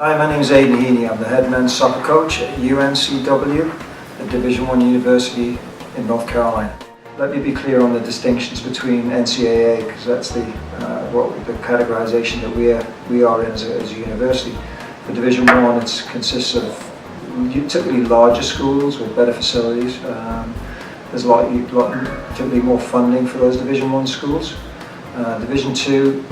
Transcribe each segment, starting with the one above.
Hi, my name is Aidan Heaney. I'm the head men's soccer coach at UNCW, a Division I university in North Carolina. Let me be clear on the distinctions between NCAA, because that's the categorization that we are in as a university. For Division I, it consists of typically larger schools with better facilities. There's typically more funding for those Division I schools. Division II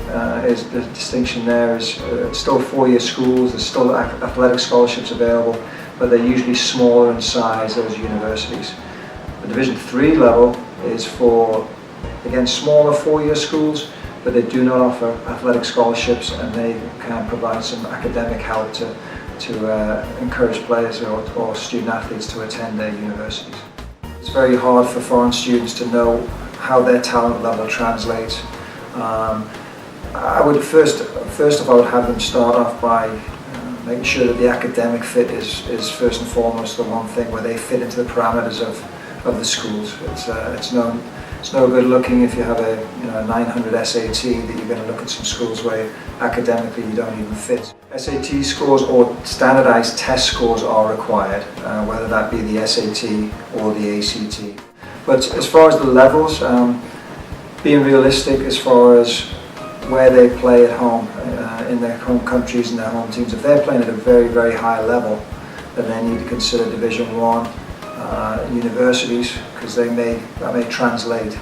is the distinction there is still four-year schools. There's still athletic scholarships available, but they're usually smaller in size, those universities. The Division III level is for, again, smaller four-year schools, but they do not offer athletic scholarships, and they can provide some academic help to encourage players or student athletes to attend their universities. It's very hard for foreign students to know how their talent level translates. I would first of all have them start off by making sure that the academic fit is first and foremost the one thing where they fit into the parameters of the schools. It's no good looking if you have a 900 SAT that you're going to look at some schools where academically you don't even fit. SAT scores or standardized test scores are required, whether that be the SAT or the ACT. But as far as the levels, being realistic as far as where they play at home, in their home countries and their home teams, if they're playing at a very, very high level, then they need to consider Division I universities, because that may translate.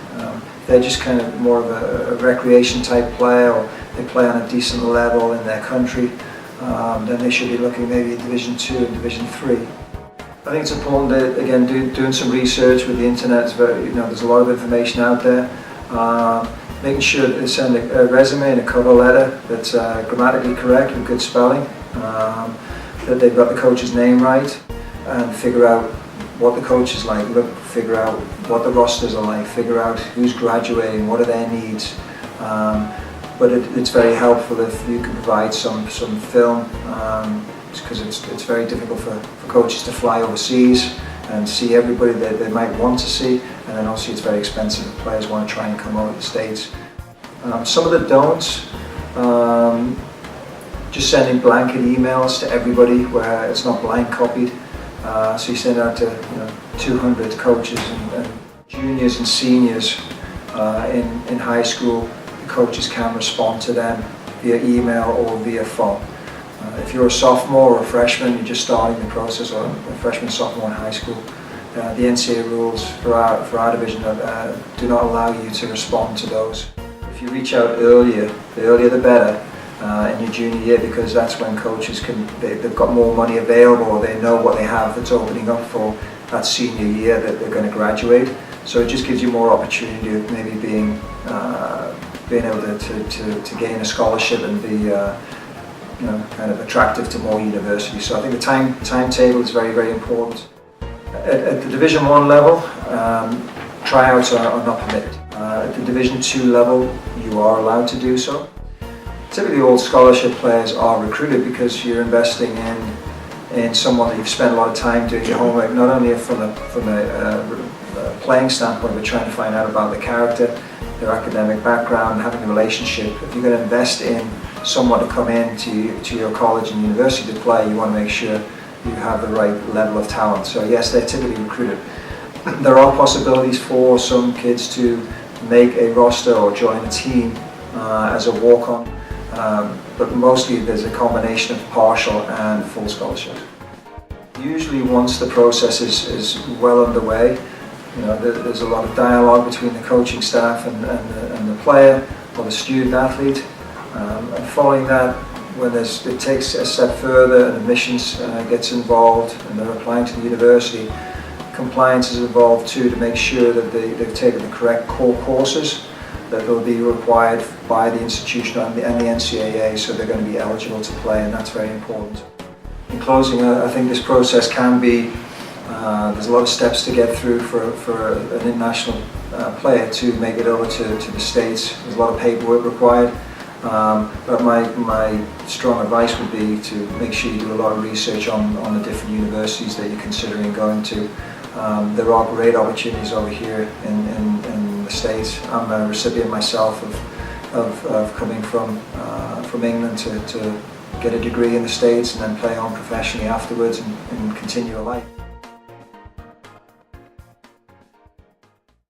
They're just kind of more of a recreation type player, or they play on a decent level in their country, then they should be looking maybe at Division II and Division III. I think it's important that, again, doing some research with the internet. There's a lot of information out there. Making sure that they send a resume and a cover letter that's grammatically correct with good spelling, that they've got the coach's name right, and figure out what the coach is like, figure out what the rosters are like, figure out who's graduating, what are their needs. But it's very helpful if you can provide some film, because it's very difficult for coaches to fly overseas and see everybody that they might want to see, and then also it's very expensive if players want to try and come over to the States. Some of the don'ts, just sending blanket emails to everybody where it's not blank copied. So you send out to 200 coaches and juniors and seniors in high school. The coaches can respond to them via email or via phone. If you're a sophomore or a freshman, you're just starting the process, or a freshman, sophomore in high school, the NCAA rules for our division do not allow you to respond to those. If you reach out earlier, the earlier the better in your junior year, because that's when coaches they've got more money available, or they know what they have that's opening up for that senior year that they're going to graduate. So it just gives you more opportunity of maybe being able to gain a scholarship and be kind of attractive to more universities. So I think the timetable is very, very important. At the Division I level, tryouts are not permitted. At the Division II level, you are allowed to do so. Typically all scholarship players are recruited because you're investing in someone that you've spent a lot of time doing your homework, not only from a playing standpoint, but trying to find out about the character, their academic background, having a relationship. If you're going to invest in someone to come in to your college and university to play, you want to make sure you have the right level of talent. So yes, they're typically recruited. There are possibilities for some kids to make a roster or join a team as a walk-on, but mostly there's a combination of partial and full scholarships. Usually once the process is well underway, there's a lot of dialogue between the coaching staff and the player or the student athlete. And following that, when it takes a step further and admissions gets involved and they're applying to the university, compliance is involved too, to make sure that they've taken the correct core courses that will be required by the institution and the NCAA, so they're going to be eligible to play, and that's very important. In closing, I think this process can be, there's a lot of steps to get through for an international player to make it over to the States. There's a lot of paperwork required. But my strong advice would be to make sure you do a lot of research on the different universities that you're considering going to. There are great opportunities over here in the States. I'm a recipient myself of coming from England to get a degree in the States and then play on professionally afterwards and continue a life.